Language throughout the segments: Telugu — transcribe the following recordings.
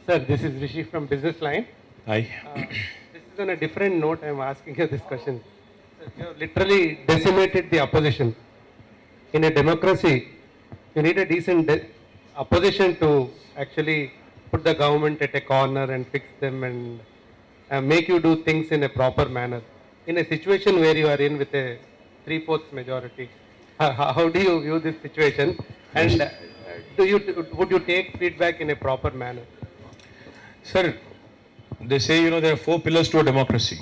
Sir, this is Rishi from Business Line. Hi. This is on a different note. I am asking you this question. Sir, you have literally decimated the opposition. In a democracy, you need a decent opposition to actually put the government at a corner and fix them and make you do things in a proper manner. In a situation where you are in with a 3/4 majority, how do you view this situation? And would you take feedback in a proper manner? Sir, they say, there are 4 pillars to a democracy.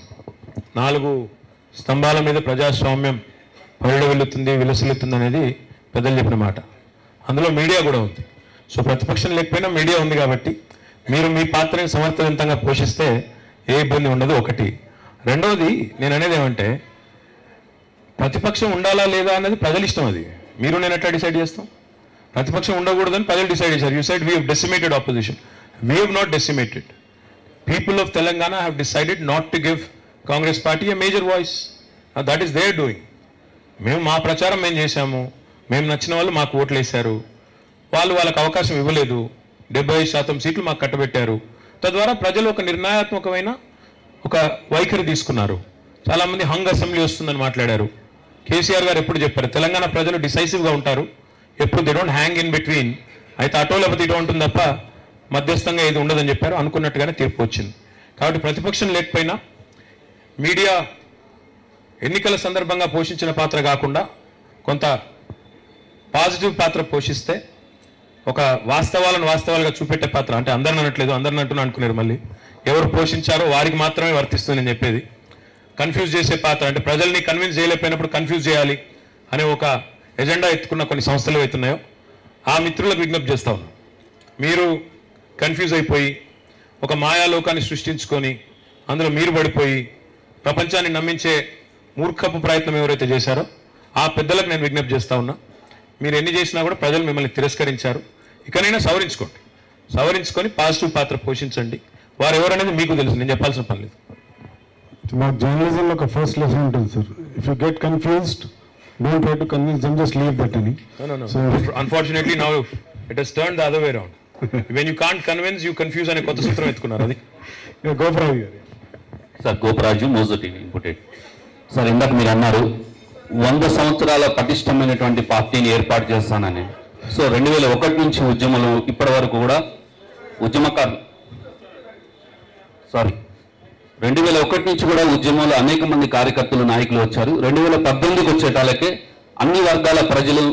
4 స్తంభాల మీద ప్రజాస్వామ్యం పరిడవిల్లుతుంది, విలసిల్లుతుంది అనేది పెద్దలు చెప్పిన మాట. అందులో మీడియా కూడా ఉంది. సో ప్రతిపక్షం లేకపోయినా మీడియా ఉంది కాబట్టి మీరు మీ పాత్రని సమర్థవంతంగా పోషిస్తే ఏ ఇబ్బంది ఉండదు. ఒకటి. రెండవది నేను అనేది ఏమంటే ప్రతిపక్షం ఉండాలా లేదా అనేది ప్రజల ఇష్టం. అది మీరు నేను ఎట్లా డిసైడ్ చేస్తాం? ప్రతిపక్షం ఉండకూడదని ప్రజలు డిసైడ్ చేశారు. You said we have decimated opposition. We have not decimated. People of Telangana have decided not to give Congress party a major voice. That is their doing. మేము మా ప్రచారం మేము చేశాము. మేము నచ్చిన వాళ్ళు మాకు ఓట్లు వేశారు. వాళ్ళకి అవకాశం ఇవ్వలేదు. 75% సీట్లు మాకు కట్టబెట్టారు. తద్వారా ప్రజలు ఒక నిర్ణయాత్మకమైన ఒక వైఖరి తీసుకున్నారు. చాలామంది హంగ్ అసెంబ్లీ వస్తుందని మాట్లాడారు. కేసీఆర్ గారు ఎప్పుడు చెప్పారు, తెలంగాణ ప్రజలు డిసైసివ్గా ఉంటారు, ఎప్పుడు they don't hang in between. అయితే అటో లేకపోతే ఇటో ఉంటుంది తప్ప మధ్యస్థంగా ఏది ఉండదని చెప్పారు. అనుకున్నట్టుగానే తీర్పు వచ్చింది. కాబట్టి ప్రతిపక్షం లేకపోయినా మీడియా ఎన్నికల సందర్భంగా పోషించిన పాత్ర కాకుండా కొంత పాజిటివ్ పాత్ర పోషిస్తే, ఒక వాస్తవాలను వాస్తవాలుగా చూపెట్టే పాత్ర, అంటే అందరిని అనట్లేదు, అందరిని అంటున్నా అనుకున్నారు, మళ్ళీ ఎవరు పోషించారో వారికి మాత్రమే వర్తిస్తుంది నేను చెప్పేది. కన్ఫ్యూజ్ చేసే పాత్ర, అంటే ప్రజల్ని కన్విన్స్ చేయలేకపోయినప్పుడు కన్ఫ్యూజ్ చేయాలి అనే ఒక ఎజెండా ఎత్తుకున్న కొన్ని సంస్థలు అవుతున్నాయో ఆ మిత్రులకు విజ్ఞప్తి చేస్తా ఉన్నాం. మీరు కన్ఫ్యూజ్ అయిపోయి ఒక మాయాలోకాన్ని సృష్టించుకొని అందులో మీరు పడిపోయి ప్రపంచాన్ని నమ్మించే మూర్ఖపు ప్రయత్నం ఎవరైతే చేశారో ఆ పెద్దలకు నేను విజ్ఞప్తి చేస్తా ఉన్నా. మీరు ఎన్ని చేసినా కూడా ప్రజలు మిమ్మల్ని తిరస్కరించారు. ఇకనైనా సవరించుకొని పాజిటివ్ పాత్ర పోషించండి. వారు ఎవరనేది మీకు తెలుసు, నేను చెప్పాల్సిన పని లేదు. మా జర్నలిజంలో ఒక ఫస్ట్ లెసన్ ఉంటుంది sir, if you get confused don't try to convince them, just leave that అని. So unfortunately now it has turned the other way around. When you can't convince you confuse అనే కొత్త సూత్రం ఎత్తుకున్నారు. అది గోపరాజు గారు. Sir Goparaju, Mojo TV imported. Sir ఇందాక మీరు అన్నారు 100 సంవత్సరాల పటిష్టమైనటువంటి పార్టీని ఏర్పాటు చేస్తానని. సో 2001 నుంచి ఉద్యమంలో ఇప్పటి వరకు కూడా 2001 నుంచి కూడా ఉద్యమంలో అనేక మంది కార్యకర్తలు, నాయకులు వచ్చారు. 2018కి వచ్చేటాలకే అన్ని వర్గాల ప్రజలు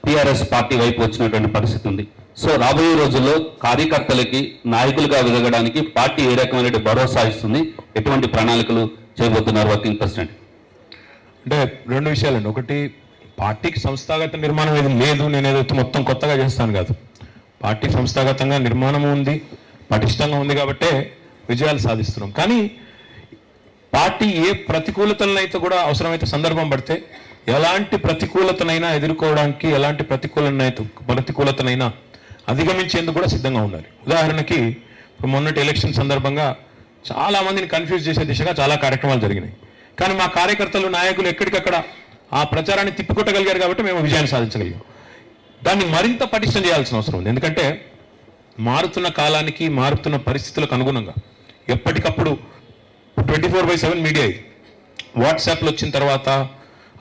టీఆర్ఎస్ పార్టీ వైపు వచ్చినటువంటి పరిస్థితి ఉంది. సో రాబోయే రోజుల్లో కార్యకర్తలకి నాయకులుగా ఎదగడానికి పార్టీ ఏ రకమైన భరోసా ఇస్తుంది, ఎటువంటి ప్రణాళికలు చేయబోతున్నారు వర్కింగ్ ప్రెసిడెంట్? అంటే 2 విషయాలండి. ఒకటి, పార్టీకి సంస్థాగత నిర్మాణం ఏది లేదు, నేను ఏదైతే మొత్తం కొత్తగా చేస్తాను కాదు. పార్టీ సంస్థాగతంగా నిర్మాణం ఉంది, పటిష్టంగా ఉంది కాబట్టే విజయాలు సాధిస్తున్నాం. కానీ పార్టీ ఏ ప్రతికూలతలనైతే కూడా అవసరమైతే సందర్భం పడితే ఎలాంటి ప్రతికూలతనైనా ఎదుర్కోవడానికి, ఎలాంటి ప్రతికూలతనైనా అధిగమించేందుకు కూడా సిద్ధంగా ఉండాలి. ఉదాహరణకి ఇప్పుడు మొన్నటి ఎలక్షన్ సందర్భంగా చాలామందిని కన్ఫ్యూజ్ చేసే దిశగా చాలా కార్యక్రమాలు జరిగినాయి. కానీ మా కార్యకర్తలు, నాయకులు ఎక్కడికక్కడ ఆ ప్రచారాన్ని తిప్పికొట్టగలిగారు కాబట్టి మేము విజయాన్ని సాధించగలిగాం. దాన్ని మరింత పటిష్టం చేయాల్సిన అవసరం ఉంది. ఎందుకంటే మారుతున్న కాలానికి, మారుతున్న పరిస్థితులకు అనుగుణంగా ఎప్పటికప్పుడు 24/7 మీడియా ఇది. వాట్సాప్లో వచ్చిన తర్వాత,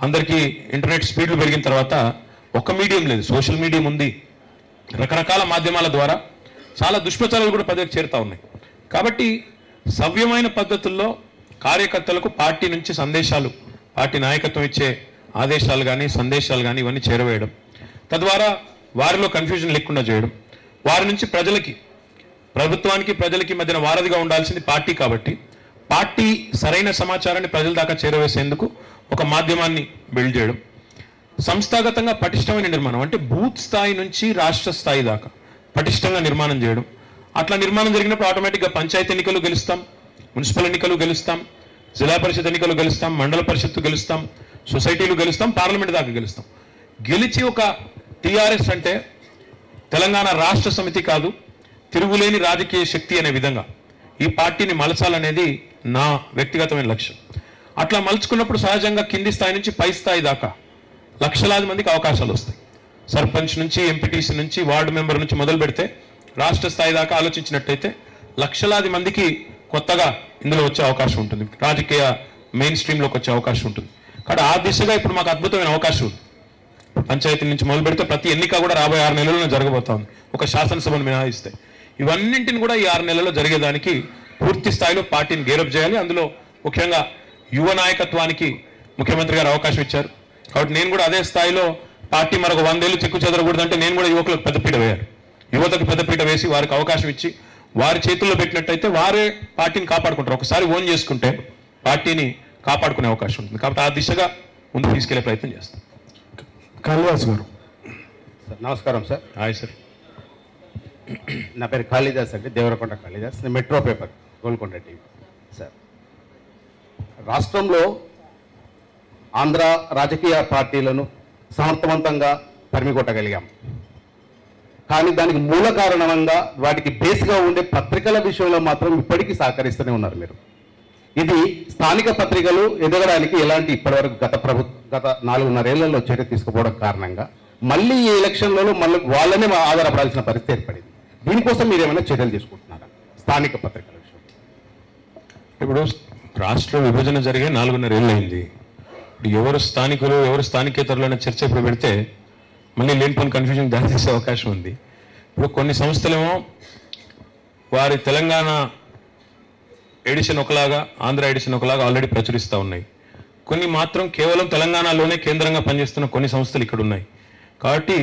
అందరికీ ఇంటర్నెట్ స్పీడ్లు పెరిగిన తర్వాత ఒక మీడియం లేదు, సోషల్ మీడియం ఉంది. రకరకాల మాధ్యమాల ద్వారా చాలా దుష్ప్రచారాలు కూడా ప్రజలకు చేరుతూ ఉన్నాయి. కాబట్టి సవ్యమైన పద్ధతుల్లో కార్యకర్తలకు పార్టీ నుంచి సందేశాలు, పార్టీ నాయకత్వం ఇచ్చే ఆదేశాలు కానీ సందేశాలు కానీ ఇవన్నీ చేరవేయడం, తద్వారా వారిలో కన్ఫ్యూజన్ లేకుండా చేయడం, వారి నుంచి ప్రజలకి, ప్రభుత్వానికి ప్రజలకి మధ్యన వారధిగా ఉండాల్సింది పార్టీ. కాబట్టి పార్టీ సరైన సమాచారాన్ని ప్రజల దాకా చేరవేసేందుకు ఒక మాధ్యమాన్ని బిల్డ్ చేయడం, సంస్థాగతంగా పటిష్టమైన నిర్మాణం, అంటే బూత్ స్థాయి నుంచి రాష్ట్ర స్థాయి దాకా పటిష్టంగా నిర్మాణం చేయడం. అట్లా నిర్మాణం జరిగినప్పుడు ఆటోమేటిక్గా పంచాయతీ ఎన్నికలు గెలుస్తాం, మున్సిపల్ ఎన్నికలు గెలుస్తాం, జిల్లా పరిషత్ ఎన్నికలు గెలుస్తాం, మండల పరిషత్తు గెలుస్తాం, సొసైటీలు గెలుస్తాం, పార్లమెంట్ దాకా గెలుస్తాం. గెలిచి ఒక టీఆర్ఎస్ అంటే తెలంగాణ రాష్ట్ర సమితి కాదు, తిరుగులేని రాజకీయ శక్తి అనే విధంగా ఈ పార్టీని మలచాలనేది నా వ్యక్తిగతమైన లక్ష్యం. అట్లా మలుచుకున్నప్పుడు సహజంగా కింది స్థాయి నుంచి పై స్థాయి దాకా లక్షలాది మందికి అవకాశాలు వస్తాయి. సర్పంచ్ నుంచి, ఎంపీటీసీ నుంచి, వార్డు మెంబర్ నుంచి మొదలు పెడితే రాష్ట్ర స్థాయి దాకా ఆలోచించినట్టయితే లక్షలాది మందికి కొత్తగా ఇందులో వచ్చే అవకాశం ఉంటుంది, రాజకీయ మెయిన్ స్ట్రీమ్లోకి వచ్చే అవకాశం ఉంటుంది. కాబట్టి ఆ దిశగా ఇప్పుడు మాకు అద్భుతమైన అవకాశం ఉంది. పంచాయతీ నుంచి మొదలు పెడితే ప్రతి ఎన్నిక కూడా రాబోయే 6 నెలల్లో జరగబోతోంది, ఒక శాసనసభను మినహాయిస్తే. ఇవన్నింటిని కూడా ఈ 6 నెలల్లో జరిగేదానికి పూర్తి స్థాయిలో పార్టీని గేరప్ చేయాలి. అందులో ముఖ్యంగా యువ నాయకత్వానికి ముఖ్యమంత్రి గారు అవకాశం ఇచ్చారు. కాబట్టి నేను కూడా అదే స్థాయిలో పార్టీ మరొక 100 ఏళ్ళు చెక్కు చెదరకూడదంటే నేను కూడా యువకులకు పెద్దపీట వేయాలి. యువతకు పెద్దపీట వేసి వారికి అవకాశం ఇచ్చి వారి చేతుల్లో పెట్టినట్టయితే వారే పార్టీని కాపాడుకుంటారు. ఒకసారి ఓన్ చేసుకుంటే పార్టీని కాపాడుకునే అవకాశం ఉంటుంది. కాబట్టి ఆ దిశగా ముందుకు తీసుకెళ్లే ప్రయత్నం చేస్తాం. కాళిదాస్ గారు. సార్ నమస్కారం సార్. Hi sir. నా పేరు కాళిదాస్ అండి, దేవరకొండ కాళిదాస్. నేను metro paper Golconda TV. Sir, రాష్ట్రంలో ఆంధ్ర రాజకీయ పార్టీలను సమర్థవంతంగా తరిమికొట్టగలిగాం. కానీ దానికి మూల కారణంగా వాటికి బేస్గా ఉండే పత్రికల విషయంలో మాత్రం ఇప్పటికీ సహకరిస్తూనే ఉన్నారు మీరు. ఇది స్థానిక పత్రికలు ఎదగడానికి ఎలాంటి ఇప్పటివరకు గత 4.5 ఏళ్లలో చర్య తీసుకుపోవడం కారణంగా మళ్ళీ ఈ ఎలక్షన్లలో మళ్ళీ వాళ్ళనే ఆధారపడాల్సిన పరిస్థితి ఏర్పడింది. దీనికోసం మీరు ఏమైనా చర్యలు తీసుకుంటున్నారా స్థానిక పత్రికల విషయం? ఇప్పుడు రాష్ట్ర విభజన జరిగే 4.5 ఏళ్ళు అయింది. ఇప్పుడు ఎవరు స్థానికులు ఎవరు స్థానికేతరులు అనే చర్చ ఇప్పుడు పెడితే మళ్ళీ లేనిపోని కన్ఫ్యూజన్ దారితీసే అవకాశం ఉంది. ఇప్పుడు కొన్ని సంస్థలేమో వారి తెలంగాణ ఎడిషన్ ఒకలాగా ఆంధ్ర ఎడిషన్ ఒకలాగా ఆల్రెడీ ప్రచురిస్తూ ఉన్నాయి. కొన్ని మాత్రం కేవలం తెలంగాణలోనే కేంద్రంగా పనిచేస్తున్న కొన్ని సంస్థలు ఇక్కడ ఉన్నాయి. కాబట్టి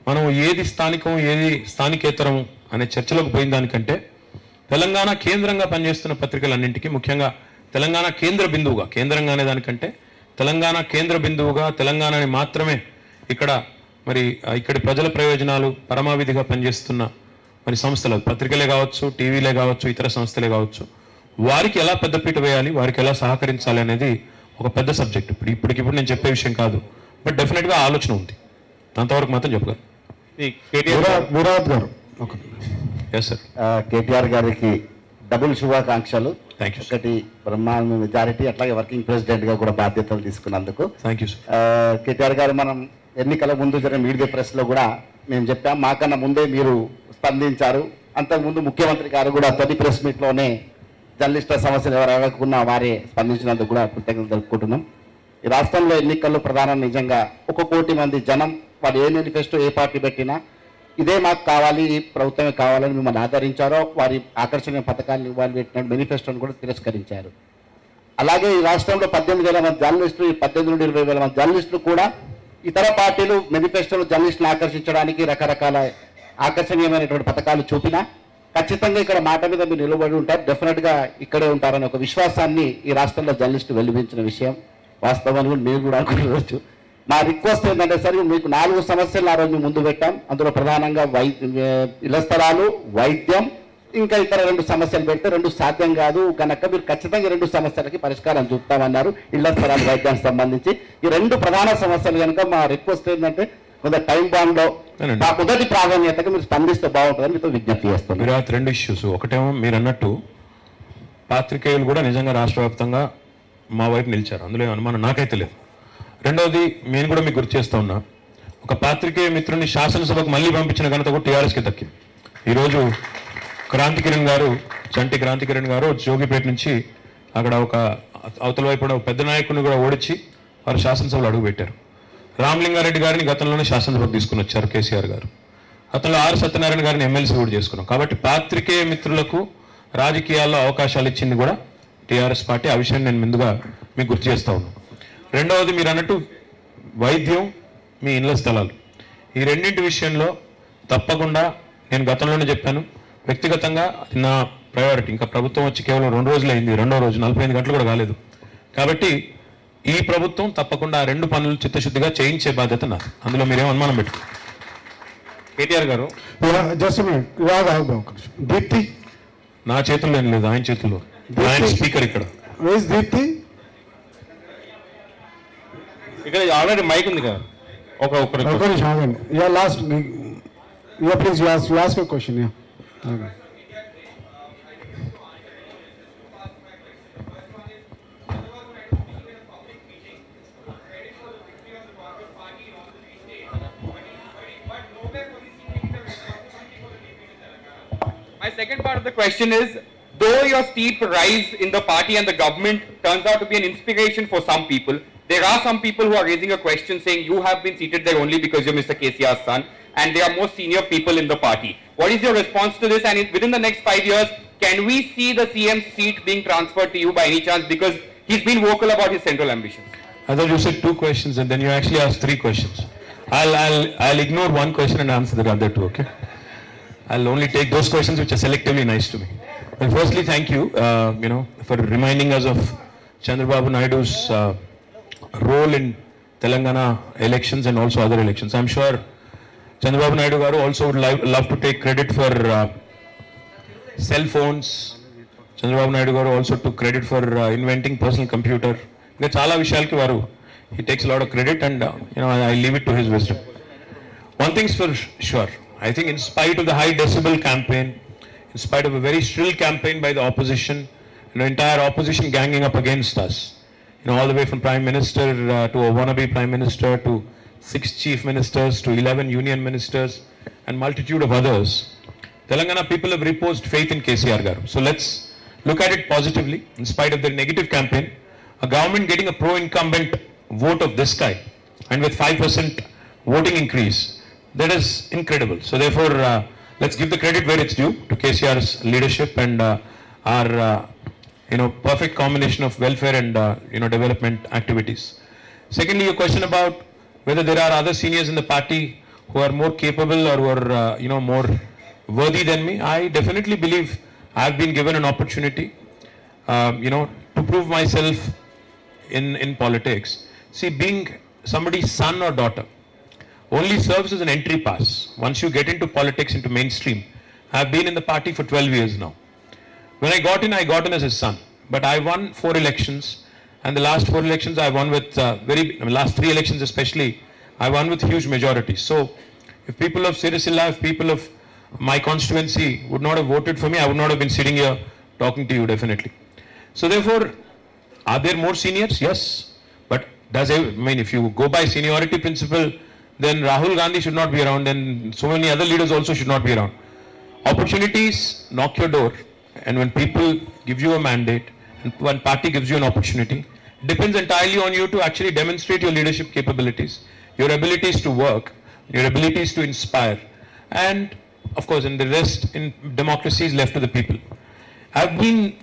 మనం ఏది స్థానికం ఏది స్థానికేతరం అనే చర్చలోకి పోయిన దానికంటే తెలంగాణ కేంద్రంగా పనిచేస్తున్న పత్రికలన్నింటికీ ముఖ్యంగా తెలంగాణ కేంద్ర బిందువుగా, కేంద్రంగా అనే దానికంటే తెలంగాణ కేంద్ర బిందువుగా తెలంగాణని మాత్రమే ఇక్కడ ఇక్కడి ప్రజల ప్రయోజనాలు పరమావిధిగా పనిచేస్తున్న మరి సంస్థలు, పత్రికలే కావచ్చు, టీవీలే కావచ్చు, ఇతర సంస్థలే కావచ్చు, వారికి ఎలా పెద్దపీట వేయాలి, వారికి ఎలా సహకరించాలి అనేది ఒక పెద్ద సబ్జెక్ట్. ఇప్పటికిప్పుడు నేను చెప్పే విషయం కాదు, బట్ డెఫినెట్గా ఆలోచన ఉంది. అంతవరకు మాత్రం చెప్పగలను. విరాట్ గారు. Yes sir. కేటీఆర్ గారికి డబుల్ శుభాకాంక్షలు. Thank you. ఒకటి బ్రహ్మాండ మెజారిటీ, అట్లాగే వర్కింగ్ ప్రెసిడెంట్ గా కూడా బాధ్యతలు తీసుకున్నందుకు. Thank you sir. కేటీఆర్ గారు, మనం ఎన్నికల ముందు జరిగిన మీడియా ప్రెస్ లో కూడా మేము చెప్పాం, మాకన్నా ముందే మీరు స్పందించారు. అంతకుముందు ముఖ్యమంత్రి గారు కూడా తొలి ప్రెస్ మీట్ లోనే జర్నలిస్టుల సమస్యలు ఎవరు అడగకున్నా వారే స్పందించినందుకు కూడా కృతజ్ఞతలు తెలుపుకుంటున్నాం. ఈ రాష్ట్రంలో ఎన్నికల్లో ప్రధానం నిజంగా 1 కోటి మంది జనం వాళ్ళు ఏ మేనిఫెస్టో ఏ పార్టీ పెట్టినా ఇదే మాకు కావాలి, ఈ ప్రభుత్వమే కావాలని మిమ్మల్ని ఆదరించారో, వారి ఆకర్షణీయ పథకాలను ఇవ్వాలి పెట్టిన మేనిఫెస్టోను కూడా తిరస్కరించారు. అలాగే ఈ రాష్ట్రంలో 18,000 మంది జర్నలిస్టులు, ఈ 18 నుండి 20,000 మంది జర్నలిస్టులు కూడా ఇతర పార్టీలు మేనిఫెస్టోలు జర్నలిస్టులు ఆకర్షించడానికి రకరకాల ఆకర్షణీయమైనటువంటి పథకాలు చూపినా ఖచ్చితంగా ఇక్కడ మాట మీద మీరు నిలబడి ఉంటారు, డెఫినెట్గా ఇక్కడే ఉంటారనే ఒక విశ్వాసాన్ని ఈ రాష్ట్రంలో జర్నలిస్టులు వెలిపించిన విషయం వాస్తవాన్ని కూడా మీరు కూడా అనుకోవచ్చు. నా రిక్వెస్ట్ ఏంటంటే సార్, మీకు 4 సమస్యలు ఆ రోజు ముందు పెట్టాం. అందులో ప్రధానంగా ఇళ్ల స్థలాలు, వైద్యం, ఇంకా ఇతర 2 సమస్యలు పెడితే 2 సాధ్యం కాదు కనుక మీరు ఖచ్చితంగా 2 సమస్యలకి పరిష్కారం చూపుతామన్నారు. ఇళ్ల స్థలాలు, వైద్యానికి సంబంధించి ఈ 2 ప్రధాన సమస్యలు కనుక మా రిక్వెస్ట్ ఏంటంటే కొంత టైం బాండ్ లో మా మొదటి ప్రాధాన్యతగా మీరు స్పందిస్తే బాగుంటుందని మీతో విజ్ఞప్తి చేస్తాం. మీరు 2 ఇష్యూస్, ఒకటేమో మీరు అన్నట్టు పాత్రికేయులు కూడా నిజంగా రాష్ట్ర వ్యాప్తంగా మా వైపు నిలిచారు, అందులో అనుమానం నాకైతే లేదు. రెండవది నేను కూడా మీకు గుర్తు చేస్తూ ఉన్నా, ఒక పాత్రికేయ మిత్రుని శాసనసభకు మళ్ళీ పంపించిన ఘనత కూడా టీఆర్ఎస్కి దక్కింది. ఈరోజు క్రాంతికిరణ్ గారు, చంటి క్రాంతికిరణ్ గారు జోగిపేట నుంచి అక్కడ ఒక అవతల వైపు ఒక పెద్ద నాయకుడిని కూడా ఓడించి వారు శాసనసభలో అడుగుపెట్టారు. రామలింగారెడ్డి గారిని గతంలోనే శాసనసభకు తీసుకుని వచ్చారు కేసీఆర్ గారు. గతంలో ఆర్ సత్యనారాయణ గారిని ఎమ్మెల్సీ కూడా చేసుకున్నాం. కాబట్టి పాత్రికేయ మిత్రులకు రాజకీయాల్లో అవకాశాలు ఇచ్చింది కూడా టీఆర్ఎస్ పార్టీ. ఆ విషయాన్ని నేను ముందుగా మీకు గుర్తు చేస్తా ఉన్నాను. రెండవది మీరు అన్నట్టు వైద్యం, మీ ఇళ్ల స్థలాలు, ఈ రెండింటి విషయంలో తప్పకుండా నేను గతంలోనే చెప్పాను, వ్యక్తిగతంగా నా ప్రయారిటీ. ఇంకా ప్రభుత్వం వచ్చి కేవలం 2 రోజులు అయింది, 2వ రోజు 45 గంటలు కూడా కాలేదు. కాబట్టి ఈ ప్రభుత్వం తప్పకుండా ఆ 2 పనులు చిత్తశుద్ధిగా చేయించే బాధ్యత నాది, అందులో మీరేం అనుమానం పెట్టు. కేటీఆర్ గారు, దీప్తి నా చేతుల్లో ఏం లేదు, ఆయన చేతుల్లో. ఆయన స్పీకర్ ఇక్కడ. ఇక్కడ ఆల్రెడీ మైక్ ఉంది కదా, ఒక నిమిషం ఆగండి. Last please last question. of the question is, though your steep rise in the party and the government turns out to be an inspiration for some people, there are some people who are raising a question saying you have been seated there only because you're Mr. KCR's son, and they are more senior people in the party. What is your response to this? And within the next 5 years, can we see the CM seat being transferred to you by any chance? Because he's been vocal about his central ambitions. I thought you said 2 questions and then you actually asked 3 questions. I'll ignore 1 question and answer the other 2, okay? I'll only take those questions which are selectively nice to me. Well, firstly, thank you, for reminding us of Chandrababu Naidu's role in Telangana elections and also other elections. I'm sure Chandrababu Naidu garu also would love to take credit for cell phones. Chandrababu Naidu garu also took credit for inventing personal computer. He takes a lot of credit and I leave it to his wisdom. One thing's for sure, I think in spite of the high decibel campaign, in spite of a very shrill campaign by the opposition, entire opposition ganging up against us, all the way from Prime Minister to a wannabe Prime Minister to 6 Chief Ministers to 11 Union Ministers and multitude of others, Telangana people have reposed faith in KCR garu. So let's look at it positively. In spite of the negative campaign, a government getting a pro-incumbent vote of this kind and with 5% voting increase, that is incredible. So therefore, let's give the credit where it's due to KCR's leadership and our perfect combination of welfare and development activities. Secondly, your question about whether there are other seniors in the party who are more capable or who are more worthy than me. I definitely believe I have been given an opportunity to prove myself in politics. See, being somebody's son or daughter only serves as an entry pass. Once you get into politics, into mainstream, I have been in the party for 12 years now. When I got in as his son. But I won 4 elections, and the last 4 elections I won with last 3 elections especially, I won with huge majorities. So, if people of Sirisilla, if people of my constituency would not have voted for me, I would not have been sitting here talking to you definitely. So therefore, are there more seniors? Yes. But if you go by seniority principle, then Rahul Gandhi should not be around and so many other leaders also should not be around. Opportunities knock your door, and when people give you a mandate and one party gives you an opportunity, it depends entirely on you to actually demonstrate your leadership capabilities, your abilities to work, your abilities to inspire, and of course, in the rest in democracy is left to the people. I've been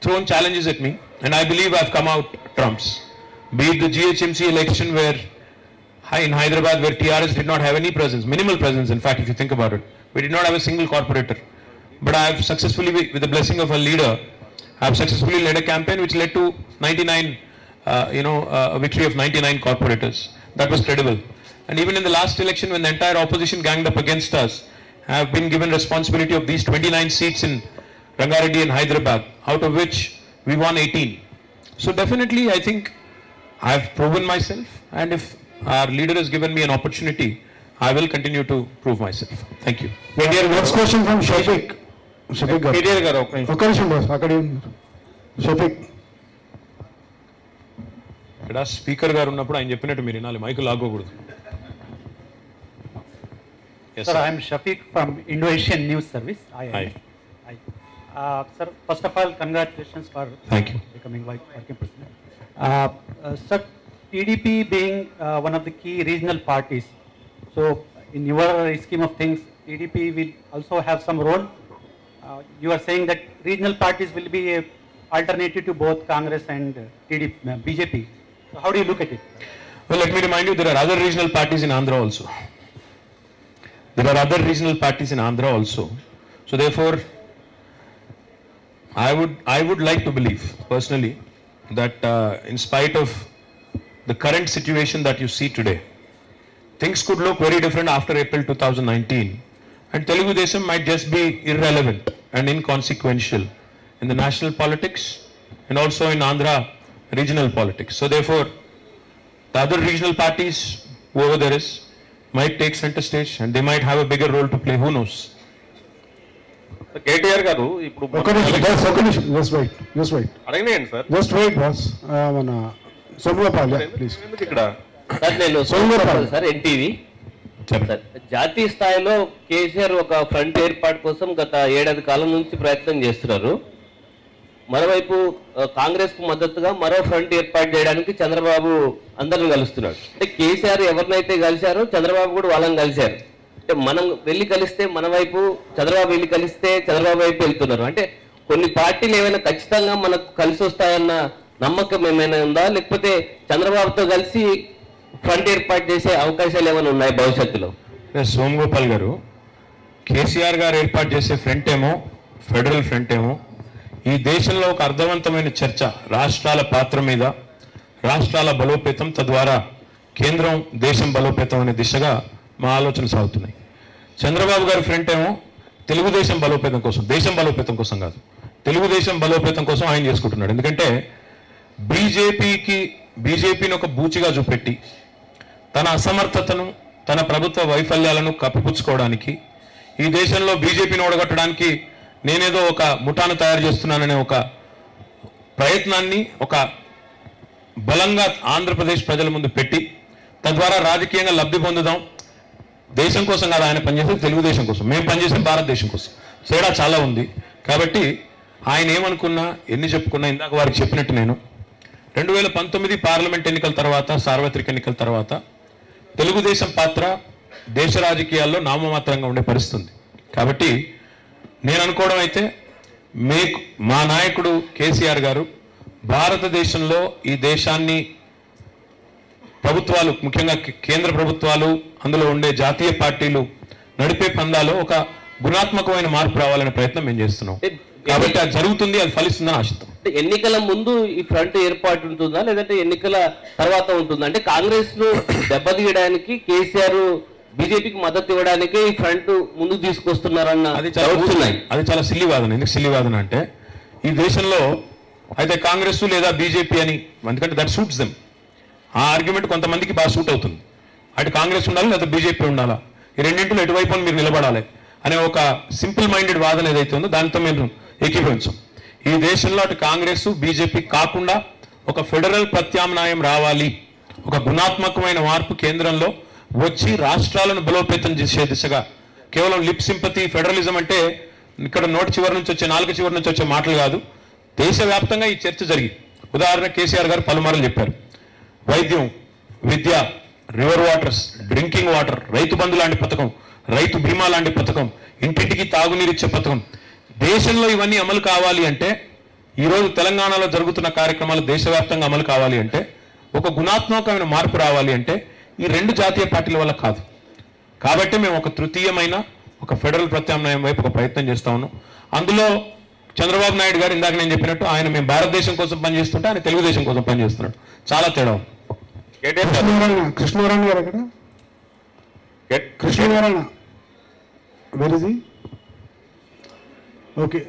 thrown challenges at me, and I believe I've come out trumps. Be it the GHMC election where in Hyderabad, where TRS did not have any presence, minimal presence, in fact, if you think about it. We did not have a single corporator. But I have successfully, with the blessing of a leader, I have successfully led a campaign which led to 99, a victory of 99 corporators. That was credible. And even in the last election, when the entire opposition ganged up against us, I have been given responsibility of these 29 seats in Rangareddy and Hyderabad, out of which we won 18. So definitely, I think I have proven myself, and if our leader has given me an opportunity, I will continue to prove myself. Thank you. Next question from Shafiq. Shafiq. ఇక్కడ స్పీకర్ గారు ఉన్నప్పుడు ఆయన చెప్పినట్టు మీరు వినాలి, mic లాగకూడదు. Sir, I am Shafiq from Indo-Asian News Service. Hi. Sir, first of all, congratulations for becoming working president. Sir, TDP being one of the key regional parties, so in your scheme of things, TDP will also have some role. You are saying that regional parties will be an alternative to both Congress and BJP. So how do you look at it? Well, let me remind you, there are other regional parties in Andhra also. So therefore, I would like to believe personally that in spite of the current situation that you see today, things could look very different after April 2019, and Telugu Desam might just be irrelevant and inconsequential in the national politics and also in Andhra regional politics. So therefore, the other regional parties, whoever there is, might take center stage and they might have a bigger role to play. Who knows? KTR గారు ఇప్పుడు అడగనేయండి సార్. Just wait boss. మన సోమగోపాల్ ప్లీజ్. ఇక్కడ సార్ నేను సోమగోపాల్ సార్, ఎన్టీవీ. జాతీయ స్థాయిలో కేసీఆర్ ఒక ఫ్రంట్ ఏర్పాటు కోసం గత 7 కాలం నుంచి ప్రయత్నం చేస్తున్నారు. మరోవైపు కాంగ్రెస్ కు మద్దతుగా మరో ఫ్రంట్ ఏర్పాటు చేయడానికి చంద్రబాబు అందరిని కలుస్తున్నాడు. అంటే కేసీఆర్ ఎవరినైతే కలిశారో చంద్రబాబు కూడా వాళ్ళని కలిశారు. అంటే మనం వెళ్ళి కలిస్తే మన వైపు, చంద్రబాబు వెళ్ళి కలిస్తే చంద్రబాబు వైపు వెళ్తున్నారు. అంటే కొన్ని పార్టీలు ఏమైనా ఖచ్చితంగా మనకు కలిసి వస్తాయన్న నమ్మకం ఏమైనా ఉందా, లేకపోతే చంద్రబాబుతో కలిసి ఫ్రంట్ ఏర్పాటు చేసే అవకాశాలు ఏమైనా ఉన్నాయి భవిష్యత్తులో? సోమగోపాల్ గారు, కేసీఆర్ గారు ఏర్పాటు చేసే ఫ్రంట్ ఏమో ఫెడరల్ ఫ్రంట్ ఏమో, ఈ దేశంలో ఒక అర్థవంతమైన చర్చ రాష్ట్రాల పాత్ర మీద, రాష్ట్రాల బలోపేతం, తద్వారా కేంద్రం దేశం బలోపేతం అనే దిశగా మా ఆలోచన సాగుతున్నాయి. చంద్రబాబు గారి ఫ్రంట్ ఏమో తెలుగుదేశం బలోపేతం కోసం, దేశం బలోపేతం కోసం కాదు, తెలుగుదేశం బలోపేతం కోసం ఆయన చేసుకుంటున్నాడు. ఎందుకంటే బీజేపీని ఒక బూచిగా చూపెట్టి తన అసమర్థతను, తన ప్రభుత్వ వైఫల్యాలను కప్పిపుచ్చుకోవడానికి, ఈ దేశంలో బీజేపీని ఓడగొట్టడానికి నేనేదో ఒక ముఠాను తయారు చేస్తున్నాననే ఒక ప్రయత్నాన్ని ఒక బలంగా ఆంధ్రప్రదేశ్ ప్రజల ముందు పెట్టి తద్వారా రాజకీయంగా లబ్ధి పొందుదాం. దేశం కోసం కాదు ఆయన పనిచేసేది, తెలుగుదేశం కోసం. మేము పనిచేసేది భారతదేశం కోసం. తేడా చాలా ఉంది. కాబట్టి ఆయన ఏమనుకున్నా, ఎన్ని చెప్పుకున్నా, ఇందాక వారికి చెప్పినట్టు నేను 2019 పార్లమెంట్ ఎన్నికల తర్వాత, సార్వత్రిక ఎన్నికల తర్వాత తెలుగుదేశం పాత్ర దేశ రాజకీయాల్లో నామమాత్రంగా ఉండే పరిస్థితి ఉంది. కాబట్టి నేను అనుకోవడం అయితే, మా నాయకుడు కేసీఆర్ గారు భారతదేశంలో ఈ దేశాన్ని ప్రభుత్వాలు, ముఖ్యంగా కేంద్ర ప్రభుత్వాలు, అందులో ఉండే జాతీయ పార్టీలు నడిపే పందాలో ఒక గుణాత్మకమైన మార్పు రావాలనే ప్రయత్నం మేము చేస్తున్నాం. కాబట్టి అది జరుగుతుంది, అది ఫలిస్తుందని ఆశిస్తాం. ఎన్నికల ముందు ఈ ఫ్రంట్ ఏర్పాటు ఉంటుందా, లేదంటే ఎన్నికల తర్వాత ఉంటుందా? అంటే కాంగ్రెస్ ను దెబ్బతీయడానికి కేసీఆర్ బీజేపీకి మద్దతు ఇవ్వడానికి ఈ ఫ్రంట్ ముందుకు తీసుకొస్తున్నారన్న అది చాలా సిల్లి వాదన. ఎందుకు సిల్లి వాదన అంటే, ఈ దేశంలో అయితే కాంగ్రెస్ లేదా బీజేపీ అని, ఎందుకంటే దట్ సూట్స్ దెమ్. ఆ ఆర్గ్యుమెంట్ కొంతమందికి బాగా సూట్ అవుతుంది. అటు కాంగ్రెస్ ఉండాలి లేదా బీజేపీ ఉండాలా, ఈ రెండింటిలో ఎటువైపు మీరు నిలబడాలి అనే ఒక సింపుల్ మైండెడ్ వాదన ఏదైతే ఉందో దానితో మేము ఏకీభవించాం. ఈ దేశంలో అటు కాంగ్రెస్ బీజేపీ కాకుండా ఒక ఫెడరల్ ప్రత్యామ్నాయం రావాలి, ఒక గుణాత్మకమైన మార్పు కేంద్రంలో వచ్చి రాష్ట్రాలను బలోపేతం చేసే దిశగా. కేవలం లిప్ సింపతి ఫెడరలిజం అంటే ఇక్కడ నోటి చివరి నుంచి వచ్చే, నాలుగు చివరి నుంచి వచ్చే మాటలు కాదు. దేశవ్యాప్తంగా ఈ చర్చ జరిగింది. ఉదాహరణ కేసీఆర్ గారు పలుమార్లు చెప్పారు, వైద్యం, విద్య, river waters, drinking water, Rythu Bandhu లాంటి పథకం, రైతు బీమా లాంటి పథకం, ఇంటింటికి తాగునీరు ఇచ్చే పథకం. దేశంలో ఇవన్నీ అమలు కావాలి అంటే, ఈరోజు తెలంగాణలో జరుగుతున్న కార్యక్రమాలు దేశవ్యాప్తంగా అమలు కావాలి అంటే, ఒక గుణాత్మకమైన మార్పు రావాలి అంటే ఈ రెండు జాతీయ పార్టీల వల్ల కాదు. కాబట్టి మేము ఒక తృతీయమైన ఒక ఫెడరల్ ప్రత్యామ్నాయం వైపు ఒక ప్రయత్నం చేస్తా ఉన్నాం. అందులో చంద్రబాబు నాయుడు గారు ఇందాక నేను చెప్పినట్టు ఆయన మేము భారతదేశం కోసం పనిచేస్తుంటే ఆయన తెలుగుదేశం కోసం పనిచేస్తున్నాడు. చాలా తేడా. కృష్ణనారాయణ గారు అక్కడ, Krishnanarayana where is he? Okay,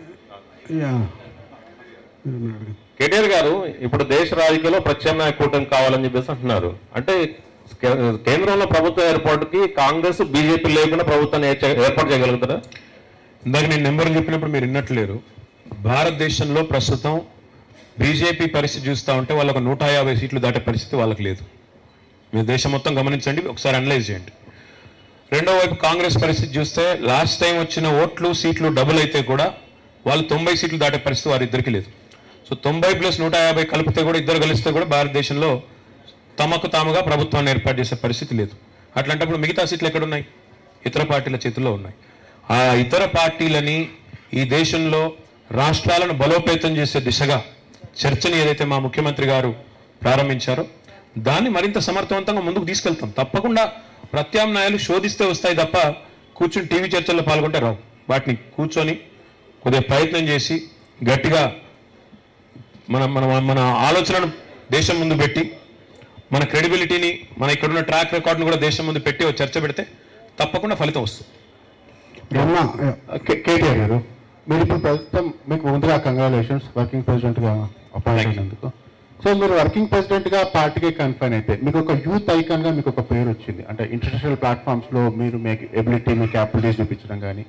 KTR గారు ఇప్పుడు దేశ రాజకీయాల్లో ప్రత్యామ్నాయ కూటమి కావాలని చెప్పేసి అంటున్నారు. అంటే కేంద్రంలో ప్రభుత్వ ఏర్పాటుకి కాంగ్రెస్ బీజేపీ లేకుండా ప్రభుత్వాన్ని ఏర్పాటు చేయగలుగుతారా? ఇందాక నేను నెంబర్లు చెప్పినప్పుడు మీరు విన్నట్లేరు. భారతదేశంలో ప్రస్తుతం బీజేపీ పరిస్థితి చూస్తూ ఉంటే వాళ్ళకు 150 సీట్లు దాటే పరిస్థితి వాళ్ళకి లేదు. మీరు దేశం మొత్తం గమనించండి, ఒకసారి అనలైజ్ చేయండి. రెండో వైపు కాంగ్రెస్ పరిస్థితి చూస్తే లాస్ట్ టైం వచ్చిన ఓట్లు సీట్లు డబుల్ అయితే కూడా వాళ్ళు 90 సీట్లు దాటే పరిస్థితి వారిద్దరికీ లేదు. సో 90 + 150 కలిపితే కూడా, ఇద్దరు కలిస్తే కూడా భారతదేశంలో తమకు తాముగా ప్రభుత్వాన్ని ఏర్పాటు చేసే పరిస్థితి లేదు. అట్లాంటప్పుడు మిగతా సీట్లు ఎక్కడున్నాయి? ఇతర పార్టీల చేతుల్లో ఉన్నాయి. ఆ ఇతర పార్టీలని ఈ దేశంలో రాష్ట్రాలను బలోపేతం చేసే దిశగా చర్చని ఏదైతే మా ముఖ్యమంత్రి గారు ప్రారంభించారో దాన్ని మరింత సమర్థవంతంగా ముందుకు తీసుకెళ్తాం. తప్పకుండా ప్రత్యామ్నాయాలు శోధిస్తే వస్తాయి తప్ప కూర్చుని టీవీ చర్చల్లో పాల్గొంటే రావు. వాటిని కూర్చొని కొద్దిగా ప్రయత్నం చేసి గట్టిగా మన ఆలోచనను దేశం ముందు పెట్టి, మన క్రెడిబిలిటీని, మన ఇక్కడున్న ట్రాక్ రికార్డును కూడా దేశం ముందు పెట్టి ఒక చర్చ పెడితే తప్పకుండా ఫలితం వస్తుంది. కేటీఆర్ గారు, మీరు ఇప్పుడు ప్రస్తుతం మీకు ముందుగా కంగ్రాచులేషన్స్ వర్కింగ్ ప్రెసిడెంట్గా అపాయింట్ అయినందుకు. సో మీరు వర్కింగ్ ప్రెసిడెంట్గా పార్టీకి కన్ఫైన్ అయితే మీకు ఒక యూత్ ఐకాన్గా మీకు ఒక పేరు వచ్చింది. అంటే ఇంటర్నేషనల్ ప్లాట్ఫామ్స్లో మీరు మీ ఎబిలిటీ, మీ క్యాపబిలిటీస్ చూపించడం కానీ,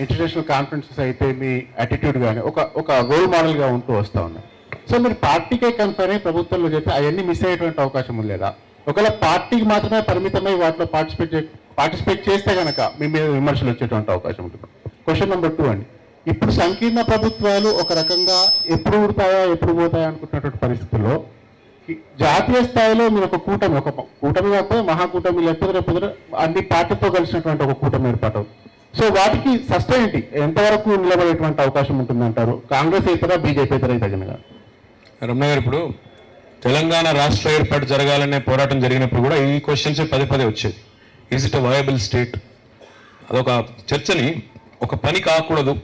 ఇంటర్నేషనల్ కాన్ఫరెన్సెస్ అయితే మీ యాటిట్యూడ్ కానీ ఒక రోల్ మోడల్గా ఉంటూ వస్తూ ఉన్నాయి. సో మీరు పార్టీకే కన్ఫైన్ అయ్యి ప్రభుత్వంలో చేస్తే అవన్నీ మిస్ అయ్యేటువంటి అవకాశం లేదా? ఒకవేళ పార్టీకి మాత్రమే పరిమితమై వాటిలో పార్టిసిపేట్ పార్టిసిపేట్ చేస్తే కనుక మీ మీద విమర్శలు వచ్చేటువంటి అవకాశం ఉంటుంది. క్వశ్చన్ నెంబర్ 2 అండి. ఇప్పుడు సంకీర్ణ ప్రభుత్వాలు ఒక రకంగా ఎప్పుడు ఊడతాయా ఎప్పుడు పోతాయా అనుకుంటున్నటువంటి పరిస్థితుల్లో జాతీయ స్థాయిలో మీరు ఒక కూటమి కాకపోతే మహాకూటమి లేకపోతే రేపు అన్ని పార్టీతో కలిసినటువంటి ఒక కూటమి ఏర్పాటు. సో వాటికి సస్టైనిటీ ఎంతవరకు నిలబడేటువంటి అవకాశం ఉంటుందంటారు? కాంగ్రెస్ ఇతర బీజేపీ ఇతర తగినగా. రమణ గారు, ఇప్పుడు తెలంగాణ రాష్ట్ర ఏర్పాటు జరగాలనే పోరాటం జరిగినప్పుడు కూడా ఈ క్వశ్చన్స్ పదే వచ్చేది. Is it a viable state? అదొక చర్చని, ఒక పని కాకూడదు,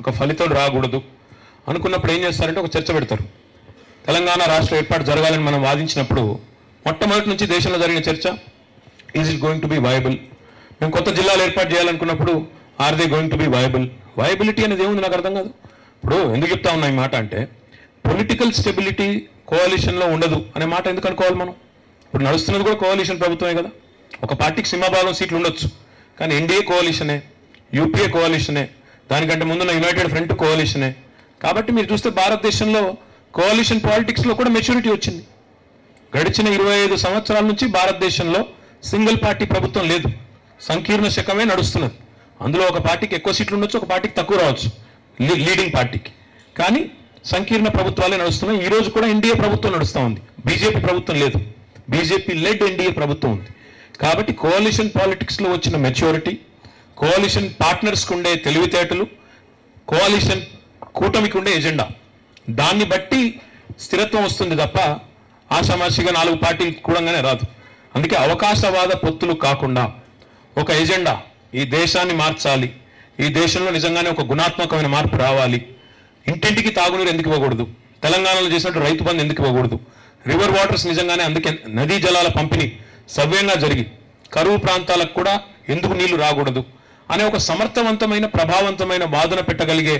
ఒక ఫలితం రాకూడదు అనుకున్నప్పుడు ఏం చేస్తారంటే ఒక చర్చ పెడతారు. తెలంగాణ రాష్ట్ర ఏర్పాటు జరగాలని మనం వాదించినప్పుడు మొట్టమొదటి నుంచి దేశంలో జరిగిన చర్చ, is it going to be viable? మేము కొత్త జిల్లాలు ఏర్పాటు చేయాలనుకున్నప్పుడు are they going to be viable? Viability అనేది ఏముంది నాకు అర్థం కాదు. ఇప్పుడు ఎందుకు చెప్తా ఉన్నా ఈ మాట అంటే, పొలిటికల్ స్టెబిలిటీ కోalitionలో ఉండదు అనే మాట ఎందుకు అనుకోవాలి మనం? ఇప్పుడు నడుస్తున్నది కూడా కోalition ప్రభుత్వమే కదా. ఒక పార్టీకి సింహభాగం సీట్లు ఉండొచ్చు, కానీ ఎన్డీఏ కోalitionే, యూపీఏ కోalitionే, దానికంటే ముందున్న యునైటెడ్ ఫ్రంట్ కోalitionే. కాబట్టి మీరు చూస్తే భారతదేశంలో కోalition పాలిటిక్స్లో కూడా మెచ్యూరిటీ వచ్చింది. గడిచిన 25 సంవత్సరాల నుంచి భారతదేశంలో సింగిల్ పార్టీ ప్రభుత్వం లేదు, సంకీర్ణ శకమే నడుస్తున్నది. అందులో ఒక పార్టీకి ఎక్కువ సీట్లు ఉండొచ్చు, ఒక పార్టీకి తక్కువ రావచ్చు, లీడింగ్ పార్టీకి, కానీ సంకీర్ణ ప్రభుత్వాలే నడుస్తున్నాయి. ఈ రోజు కూడా ఎన్డీఏ ప్రభుత్వం నడుస్తూ ఉంది, బీజేపీ ప్రభుత్వం లేదు. బీజేపీ లెడ్ ఎన్డీఏ ప్రభుత్వం ఉంది. కాబట్టి కోalition పాలిటిక్స్లో వచ్చిన మెచ్యూరిటీ, కోalition పార్ట్నర్స్కి ఉండే తెలివితేటలు, కోalition కూటమికి ఉండే ఎజెండా, దాన్ని బట్టి స్థిరత్వం వస్తుంది తప్ప ఆషామాషిగా 4 పార్టీలు కూడంగానే రాదు. అందుకే అవకాశవాద పొత్తులు కాకుండా ఒక ఎజెండా, ఈ దేశాన్ని మార్చాలి, ఈ దేశంలో నిజంగానే ఒక గుణాత్మకమైన మార్పు రావాలి. ఇంటింటికి తాగునీరు ఎందుకు ఇవ్వకూడదు? తెలంగాణలో చేసినట్టు రైతు బంధు ఎందుకు ఇవ్వకూడదు? రివర్ వాటర్స్ నిజంగానే అందుకే నదీ జలాల పంపిణీ సవ్యంగా జరిగి కరువు ప్రాంతాలకు కూడా ఎందుకు నీళ్లు రాకూడదు అనే ఒక సమర్థవంతమైన ప్రభావవంతమైన వాదన పెట్టగలిగే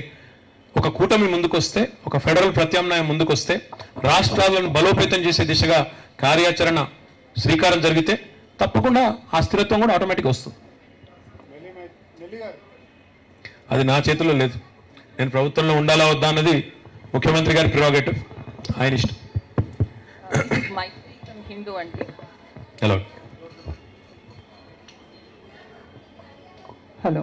ఒక కూటమి ముందుకొస్తే, ఒక ఫెడరల్ ప్రత్యామ్నాయం ముందుకొస్తే, రాష్ట్రాలను బలోపేతం చేసే దిశగా కార్యాచరణ శ్రీకారం జరిగితే తప్పకుండా ఆ స్థిరత్వం కూడా ఆటోమేటిక్గా వస్తుంది. అది నా చేతిలో లేదు. నేను ప్రభుత్వంలో ఉండాలా వద్దా అన్నది ముఖ్యమంత్రి గారి ప్రిరోగేటివ్, ఆయన ఇష్టం. Hello Hello.